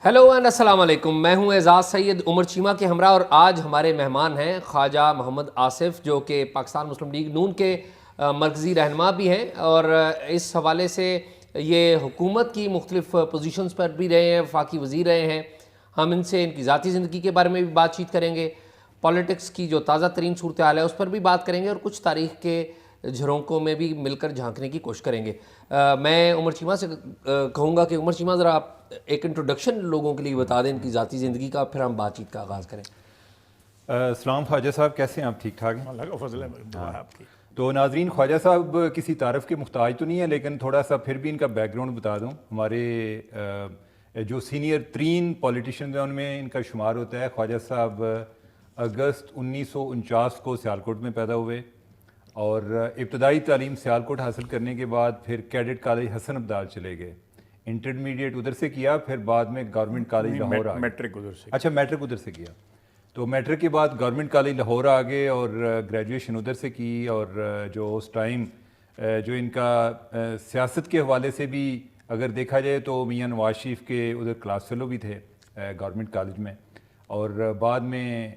Hello and السلام علیکم. میں ہوں اعزاز سید عمر چیمہ کے ہمراہ، اور آج ہمارے مہمان ہیں خواجہ محمد آصف، جو کہ پاکستان مسلم لیگ نون کے مرکزی رہنما بھی ہیں، اور اس حوالے سے یہ حکومت کی مختلف پوزیشنز پر بھی رہے ہیں، وفاقی وزیر رہے ہیں. ہم ان سے ان کی ذاتی زندگی کے بارے میں بھی بات چیت کریں گے، پالیٹکس کی جو تازہ ترین صورتحال ہے اس پر بھی بات کریں گے، اور کچھ تاریخ کے جھرونکوں میں بھی مل کر جھانکنے کی کوشش کریں گے. میں عمر چیمہ سے کہوں گا کہ عمر چیمہ ذرا آپ ایک انٹروڈکشن لوگوں کے لیے بتا دیں ان کی ذاتی زندگی کا، پھر ہم بات چیت کا آغاز کریں. السلام خواجہ صاحب، کیسے ہیں آپ؟ ٹھیک ٹھاک ہیں؟ اللہ کا فضل ہے دعا ہے آپ کی. تو ناظرین، خواجہ صاحب کسی تعارف کے محتاج تو نہیں ہے، لیکن تھوڑا سا پھر بھی ان کا بیک گراؤنڈ بتا دوں. ہمارے جو سینئر ترین پولیٹیشنز ہیں ان میں ان کا شمار ہوتا ہے. خواجہ صاحب اگست 1949 کو سیالکوٹ میں پیدا ہوئے، اور ابتدائی تعلیم سیالکوٹ حاصل کرنے کے بعد پھر کیڈٹ کالج حسن عبدال چلے گئے. انٹرمیڈیٹ ادھر سے کیا، پھر بعد میں گورنمنٹ کالج لاہور آ گئے. میٹرک ادھر سے. اچھا، میٹرک ادھر سے کیا. تو میٹرک کے بعد گورنمنٹ کالج لاہور آ گئے اور گریجویشن ادھر سے کی. اور جو اس ٹائم جو ان کا سیاست کے حوالے سے بھی اگر دیکھا جائے تو میاں نواز شریف کے ادھر کلاس فیلو بھی تھے گورنمنٹ کالج میں، اور بعد میں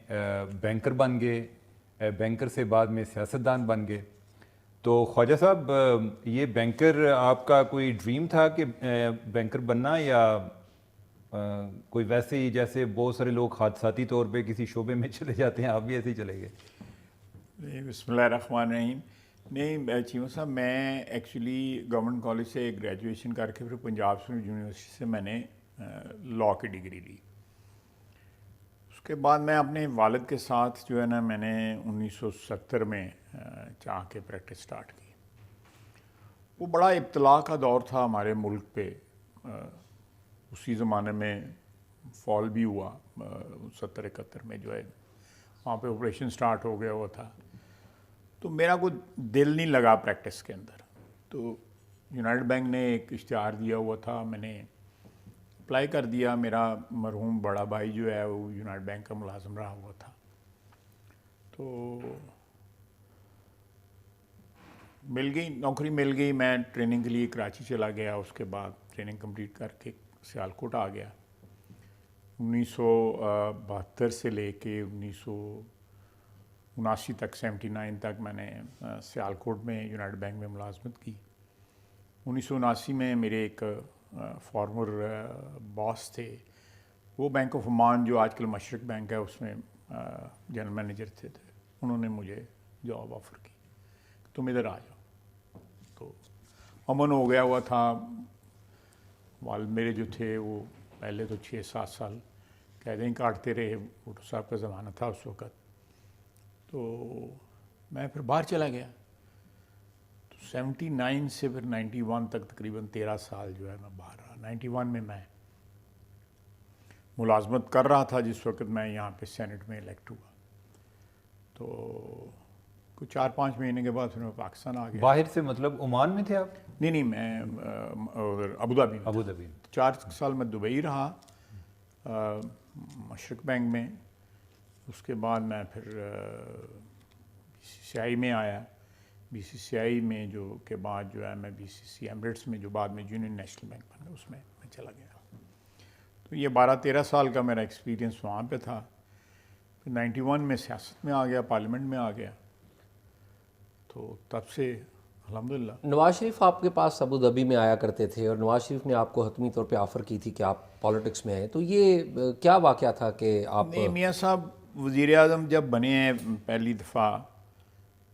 بینکر بن گئے. بینکر سے بعد میں سیاستدان بن گئے. تو خواجہ صاحب، یہ بینکر آپ کا کوئی ڈریم تھا کہ بینکر بننا، یا کوئی ویسے ہی جیسے بہت سارے لوگ حادثاتی طور پہ کسی شعبے میں چلے جاتے ہیں، آپ بھی ایسے ہی چلے گئے؟ بسم اللہ الرحمن الرحیم. نہیں چیمہ صاحب، میں ایکچولی گورنمنٹ کالج سے گریجویشن کر کے پھر پنجاب یونیورسٹی سے میں نے لاء کی ڈگری لی. اس کے بعد میں اپنے والد کے ساتھ جو ہے نا، میں نے 1970 میں چاہ کے پریکٹس سٹارٹ کی. وہ بڑا ابتلا کا دور تھا ہمارے ملک پہ. اسی زمانے میں فال بھی ہوا 70-71 میں، جو ہے وہاں پہ آپریشن سٹارٹ ہو گیا ہوا تھا. تو میرا کوئی دل نہیں لگا پریکٹس کے اندر. تو یونائٹڈ بینک نے ایک اشتہار دیا ہوا تھا، میں نے اپلائی کر دیا. میرا مرحوم بڑا بھائی جو ہے وہ یونائٹڈ بینک کا ملازم رہا ہوا تھا. تو مل گئی نوکری، مل گئی. میں ٹریننگ کے لیے کراچی چلا گیا. اس کے بعد ٹریننگ کمپلیٹ کر کے سیالکوٹ آ گیا. 1972 سے لے کے 1979 تک 79 تک میں نے سیالکوٹ میں یونائٹڈ بینک میں ملازمت کی. 1979 میں میرے ایک فارمر باس تھے، وہ بینک آف عمان جو آج کل مشرق بینک ہے اس میں جنرل مینیجر تھے. انہوں نے مجھے جاب آفر کی، تم ادھر آ جاؤ. تو امن ہو گیا ہوا تھا. والد میرے جو تھے وہ پہلے تو 6-7 سال قیدیں کاٹتے رہے. بھٹو صاحب کا زمانہ تھا اس وقت. تو میں پھر باہر چلا گیا. تو 79 سے پھر 91 تک تقریباً 13 سال جو ہے میں باہر رہا. 91 میں میں ملازمت کر رہا تھا جس وقت میں یہاں پہ سینٹ میں الیکٹ ہوا. تو کچھ 4-5 مہینے کے بعد پھر میں پاکستان آ گیا. باہر سے مطلب عمان میں تھے آپ؟ نہیں، میں ابوظہبی میں. ابوظہبی. 4 سال میں دبئی رہا مشرق بینک میں. اس کے بعد میں پھر بی سی سی آئی میں آیا. بی سی سی آئی میں جو کے بعد جو ہے میں بی سی سی ایمریٹس میں جو بعد میں یونین نیشنل بینک بن گیا، اس میں چلا گیا. تو یہ 12-13 سال کا میرا ایکسپیرینس وہاں پہ تھا. پھر 91 میں سیاست میں آ گیا، پارلیمنٹ میں آ گیا. تو تب سے الحمدللہ. نواز شریف آپ کے پاس ابوظہبی میں آیا کرتے تھے، اور نواز شریف نے آپ کو حتمی طور پہ آفر کی تھی کہ آپ پالیٹکس میں آئیں. تو یہ کیا واقعہ تھا کہ آپ؟ نہیں، میاں صاحب وزیر اعظم جب بنے ہیں پہلی دفعہ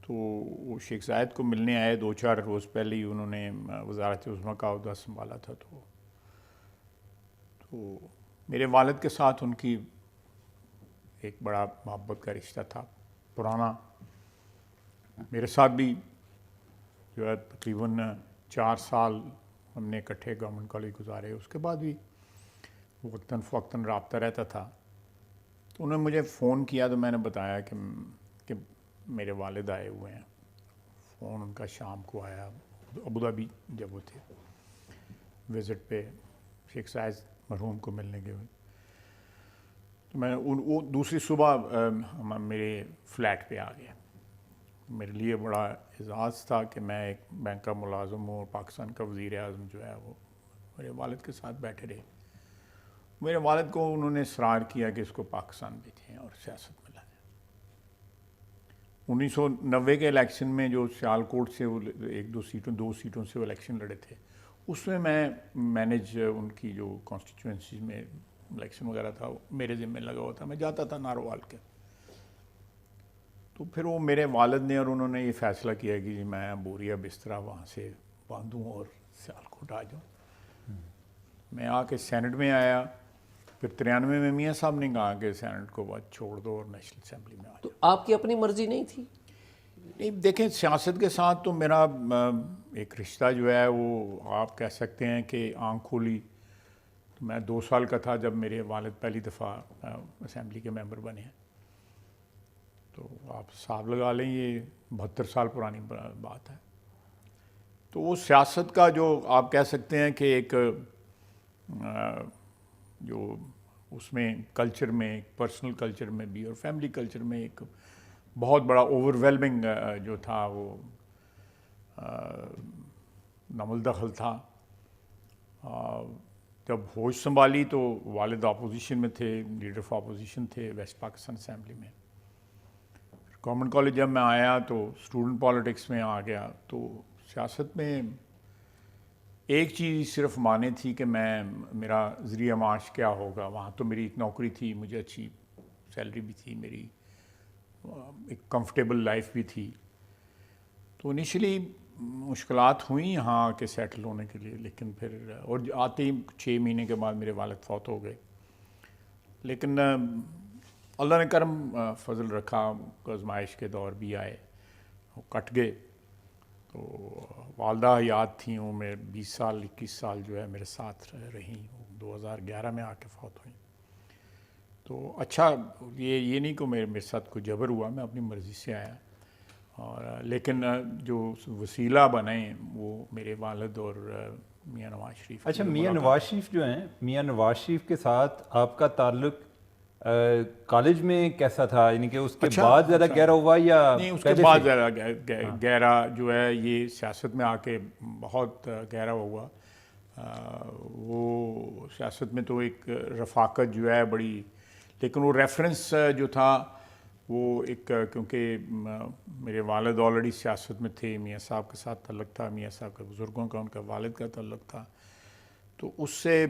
تو وہ شیخ زاید کو ملنے آئے. 2-4 روز پہلے ہی انہوں نے وزارت عظمیٰ کا عہدہ سنبھالا تھا. تو میرے والد کے ساتھ ان کی ایک بڑا محبت کا رشتہ تھا پرانا. میرے ساتھ بھی جو ہے تقریباً 4 سال ہم نے اکٹھے گورنمنٹ کالج گزارے. اس کے بعد بھی وقتاً فوقتاً رابطہ رہتا تھا. تو انہوں نے مجھے فون کیا تو میں نے بتایا کہ میرے والد آئے ہوئے ہیں. فون ان کا شام کو آیا ابوظہبی جب وہ تھے وزٹ پہ شیخ زاید مرحوم کو ملنے گئے. تو میں وہ دوسری صبح میرے فلیٹ پہ آ گیا. میرے لیے بڑا اعزاز تھا کہ میں ایک بینک کا ملازم ہوں اور پاکستان کا وزیر اعظم جو ہے وہ میرے والد کے ساتھ بیٹھے رہے. میرے والد کو انہوں نے اصرار کیا کہ اس کو پاکستان بھیجیں اور سیاست میں لائیں۔ 1990 کے الیکشن میں جو سیالکوٹ سے وہ دو سیٹوں سے وہ الیکشن لڑے تھے، اس میں میں مینیج ان کی جو کانسٹیچوئنسیز میں الیکشن وغیرہ تھا میرے ذمہ لگا ہوا تھا، میں جاتا تھا ناروال کے۔ تو پھر وہ میرے والد نے اور انہوں نے یہ فیصلہ کیا کہ جی میں بوریا بسترا وہاں سے باندھوں اور سیالکوٹ آ جاؤں۔ میں آ کے سینٹ میں آیا، پھر 93 میں میاں صاحب نے کہا کہ سینٹ کو بات چھوڑ دو اور نیشنل اسمبلی میں آ جاؤ۔ تو آپ کی اپنی مرضی نہیں تھی؟ نہیں دیکھیں، سیاست کے ساتھ تو میرا ایک رشتہ جو ہے وہ آپ کہہ سکتے ہیں کہ آنکھ کھولی۔ میں 2 سال کا تھا جب میرے والد پہلی دفعہ اسمبلی کے ممبر بنے ہیں، تو آپ حساب لگا لیں یہ 72 سال پرانی بات ہے۔ تو وہ سیاست کا جو آپ کہہ سکتے ہیں کہ ایک جو اس میں کلچر میں، پرسنل کلچر میں بھی اور فیملی کلچر میں ایک بہت بڑا اوور ویلمنگ جو تھا وہ نمل دخل تھا۔ جب ہوش سنبھالی تو والد اپوزیشن میں تھے، لیڈر آف اپوزیشن تھے ویسٹ پاکستان اسمبلی میں۔ گورنمنٹ کالج جب میں آیا تو اسٹوڈنٹ پالیٹکس میں آ گیا، تو سیاست میں ایک چیز صرف مانے تھی کہ میرا ذریعہ معاش کیا ہوگا۔ وہاں تو میری ایک نوکری تھی، مجھے اچھی سیلری بھی تھی، میری ایک کمفرٹیبل لائف بھی تھی۔ تو انیشلی مشکلات ہوئیں یہاں آ کے سیٹل ہونے کے لیے، لیکن پھر اور آتے ہی 6 مہینے کے بعد میرے والد فوت ہو گئے۔ لیکن اللہ نے کرم فضل رکھا، آزمائش کے دور بھی آئے، وہ کٹ گئے۔ تو والدہ یاد تھیں، وہ میں 20 سال 21 سال جو ہے میرے ساتھ رہیں، 2011 میں آ کے فوت ہوئیں۔ تو اچھا یہ نہیں کہ میرے ساتھ کوئی جبر ہوا، میں اپنی مرضی سے آیا، اور لیکن جو وسیلہ بنے وہ میرے والد اور میاں نواز شریف۔ اچھا، میاں نواز شریف جو ہیں، میاں نواز شریف کے ساتھ آپ کا تعلق کالج میں کیسا تھا؟ یعنی کہ اس کے بعد زیادہ گہرا ہوا یا نہیں، اس کے بعد زیادہ گہرا جو ہے یہ سیاست میں آ کے بہت گہرا ہوا۔ وہ سیاست میں تو ایک رفاقت جو ہے بڑی، لیکن وہ ریفرنس جو تھا وہ ایک، کیونکہ میرے والد آلریڈی سیاست میں تھے، میاں صاحب کے ساتھ تعلق تھا، میاں صاحب کا بزرگوں کا، ان کا والد کا تعلق تھا، تو اس سے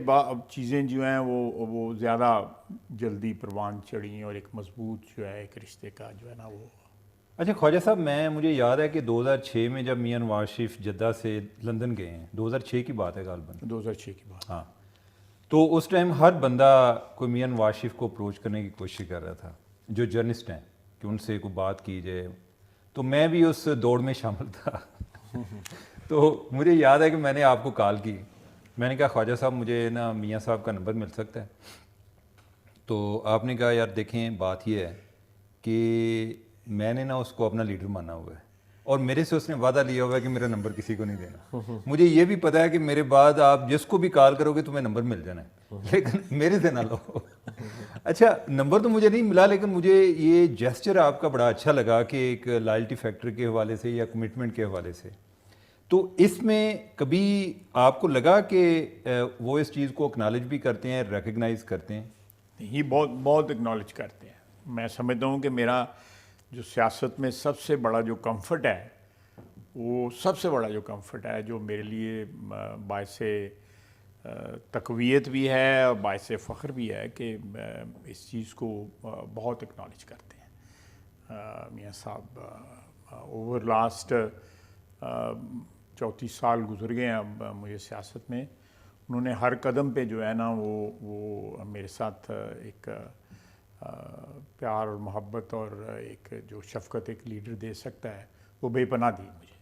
چیزیں جو ہیں وہ زیادہ جلدی پروان چڑھیں، اور ایک مضبوط جو ہے ایک رشتے کا جو ہے نا وہ۔ اچھا خواجہ صاحب، مجھے یاد ہے کہ 2006 میں جب میاں نواز شریف جدہ سے لندن گئے ہیں، 2006 کی بات ہے غالباً، 2006 کی بات۔ ہاں، تو اس ٹائم ہر بندہ کوئی میاں نواز شریف کو اپروچ کرنے کی کوشش کر رہا تھا، جو جرنلسٹ ہیں، کہ ان سے کوئی بات کی جائے، تو میں بھی اس دوڑ میں شامل تھا۔ تو مجھے یاد ہے کہ میں نے آپ کو کال کی، میں نے کہا خواجہ صاحب مجھے نا میاں صاحب کا نمبر مل سکتا ہے؟ تو آپ نے کہا یار دیکھیں بات یہ ہے کہ میں نے نا اس کو اپنا لیڈر مانا ہوا ہے، اور میرے سے اس نے وعدہ لیا ہوا ہے کہ میرا نمبر کسی کو نہیں دینا۔ مجھے یہ بھی پتا ہے کہ میرے بعد آپ جس کو بھی کال کرو گے تمہیں نمبر مل جانا ہے، لیکن میرے سے نہ لو۔ اچھا، نمبر تو مجھے نہیں ملا، لیکن مجھے یہ جیسچر آپ کا بڑا اچھا لگا کہ ایک لائلٹی فیکٹر کے حوالے سے یا کمٹمنٹ کے حوالے سے۔ تو اس میں کبھی آپ کو لگا کہ وہ اس چیز کو اکنالج بھی کرتے ہیں، ریکگنائز کرتے ہیں؟ یہ بہت اکنالج کرتے ہیں۔ میں سمجھتا ہوں کہ میرا جو سیاست میں سب سے بڑا جو کمفرٹ ہے، وہ سب سے بڑا جو کمفرٹ ہے جو میرے لیے باعث تقویت بھی ہے اور باعث فخر بھی ہے، کہ اس چیز کو بہت اکنالج کرتے ہیں میاں صاحب۔ اوور لاسٹ 34 سال گزر گئے ہیں اب مجھے سیاست میں، انہوں نے ہر قدم پہ جو ہے نا وہ میرے ساتھ ایک پیار اور محبت اور ایک جو شفقت ایک لیڈر دے سکتا ہے وہ بے پناہ دی مجھے۔